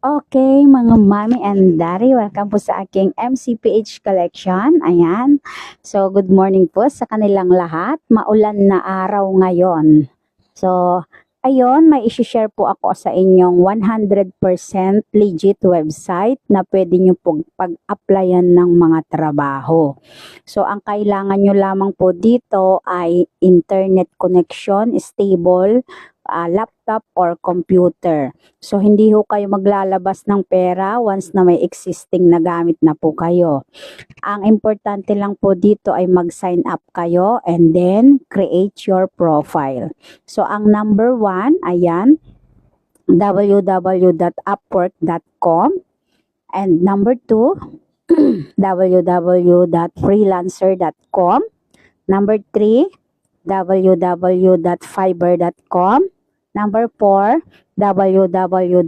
Okay, mga mommy and daddy, welcome po sa aking MCPH collection. Ayan. So, good morning po sa kanilang lahat. Maulan na araw ngayon. So, ayun, may isi-share po ako sa inyong 100% legit website na pwede nyo pong pag-applyan ng mga trabaho. So, ang kailangan nyo lamang po dito ay internet connection, stable, laptop or computer. So, hindi ho kayo maglalabas ng pera once na may existing na gamit na po kayo. Ang importante lang po dito ay mag-sign up kayo and then create your profile. So, ang number 1, ayan, www.upwork.com, and number 2, www.freelancer.com, number 3, www.fiverr.com, number 4, www